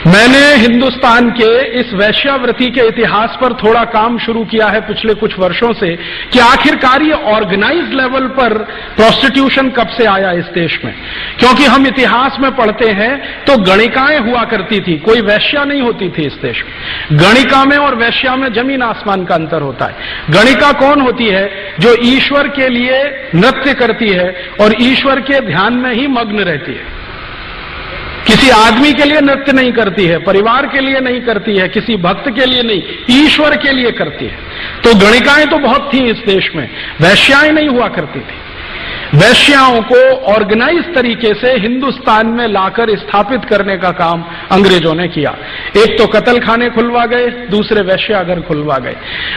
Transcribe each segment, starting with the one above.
मैंने हिंदुस्तान के इस वैश्यावृत्ति के इतिहास पर थोड़ा काम शुरू किया है पिछले कुछ वर्षों से कि आखिरकार ये ऑर्गेनाइज्ड लेवल पर प्रोस्टिट्यूशन कब से आया इस देश में। क्योंकि हम इतिहास में पढ़ते हैं तो गणिकाएं हुआ करती थी, कोई वैश्या नहीं होती थी इस देश में। गणिका में और वैश्या में जमीन आसमान का अंतर होता है। गणिका कौन होती है? जो ईश्वर के लिए नृत्य करती है और ईश्वर के ध्यान में ही मग्न रहती है। किसी आदमी के लिए नृत्य नहीं करती है, परिवार के लिए नहीं करती है, किसी भक्त के लिए नहीं, ईश्वर के लिए करती है। तो गणिकाएं तो बहुत थी इस देश में, वैश्याएं नहीं हुआ करती थी। वैश्याओं को ऑर्गेनाइज तरीके से हिंदुस्तान में लाकर स्थापित करने का काम अंग्रेजों ने किया। एक तो कत्ल खाने खुलवा गए, दूसरे वैश्याघर खुलवा गए।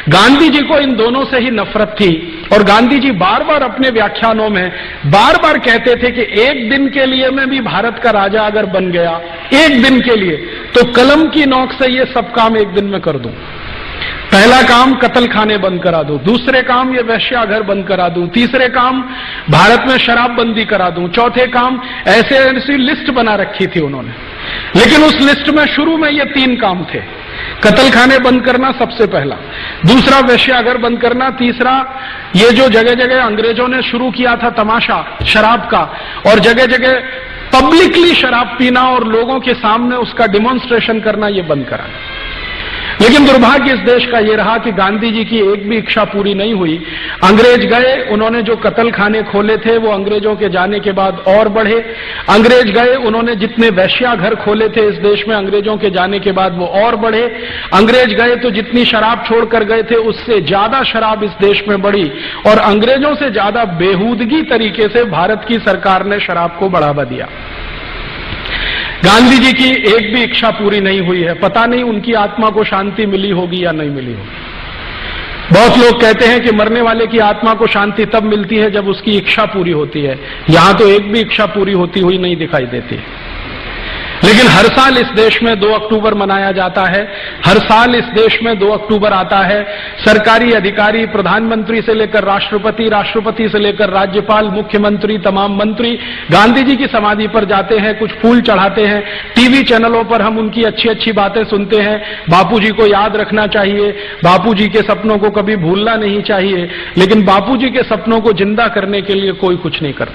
गांधी जी को इन दोनों से ही नफरत थी और गांधी जी बार बार अपने व्याख्यानों में बार बार कहते थे कि एक दिन के लिए मैं भी भारत का राजा अगर बन गया, एक दिन के लिए, तो कलम की नोक से ये सब काम एक दिन में कर दूं। पहला काम कत्ल खाने बंद करा दूं, दूसरे काम ये वैश्याघर बंद करा दूं, तीसरे काम भारत में शराबबंदी करा दूं, चौथे काम ऐसी लिस्ट बना रखी थी उन्होंने। लेकिन उस लिस्ट में शुरू में ये 3 काम थे। कत्ल खाने बंद करना सबसे पहला, दूसरा वैश्याघर बंद करना, तीसरा ये जो जगह जगह अंग्रेजों ने शुरू किया था तमाशा शराब का, और जगह जगह पब्लिकली शराब पीना और लोगों के सामने उसका डिमॉन्स्ट्रेशन करना, ये बंद कराना। लेकिन दुर्भाग्य इस देश का यह रहा कि गांधी जी की एक भी इच्छा पूरी नहीं हुई। अंग्रेज गए, उन्होंने जो कत्ल खाने खोले थे वो अंग्रेजों के जाने के बाद और बढ़े। अंग्रेज गए, उन्होंने जितने वैश्याघर खोले थे इस देश में अंग्रेजों के जाने के बाद वो और बढ़े। अंग्रेज गए तो जितनी शराब छोड़कर गए थे उससे ज्यादा शराब इस देश में बढ़ी और अंग्रेजों से ज्यादा बेहूदगी तरीके से भारत की सरकार ने शराब को बढ़ावा दिया। गांधी जी की एक भी इच्छा पूरी नहीं हुई है। पता नहीं उनकी आत्मा को शांति मिली होगी या नहीं मिली होगी। बहुत लोग कहते हैं कि मरने वाले की आत्मा को शांति तब मिलती है जब उसकी इच्छा पूरी होती है। यहां तो एक भी इच्छा पूरी होती हुई नहीं दिखाई देती है। लेकिन हर साल इस देश में 2 अक्टूबर मनाया जाता है। हर साल इस देश में 2 अक्टूबर आता है। सरकारी अधिकारी, प्रधानमंत्री से लेकर राष्ट्रपति, राष्ट्रपति से लेकर राज्यपाल, मुख्यमंत्री, तमाम मंत्री गांधी जी की समाधि पर जाते हैं, कुछ फूल चढ़ाते हैं। टीवी चैनलों पर हम उनकी अच्छी अच्छी बातें सुनते हैं। बापूजी को याद रखना चाहिए, बापूजी के सपनों को कभी भूलना नहीं चाहिए। लेकिन बापूजी के सपनों को जिंदा करने के लिए कोई कुछ नहीं करता।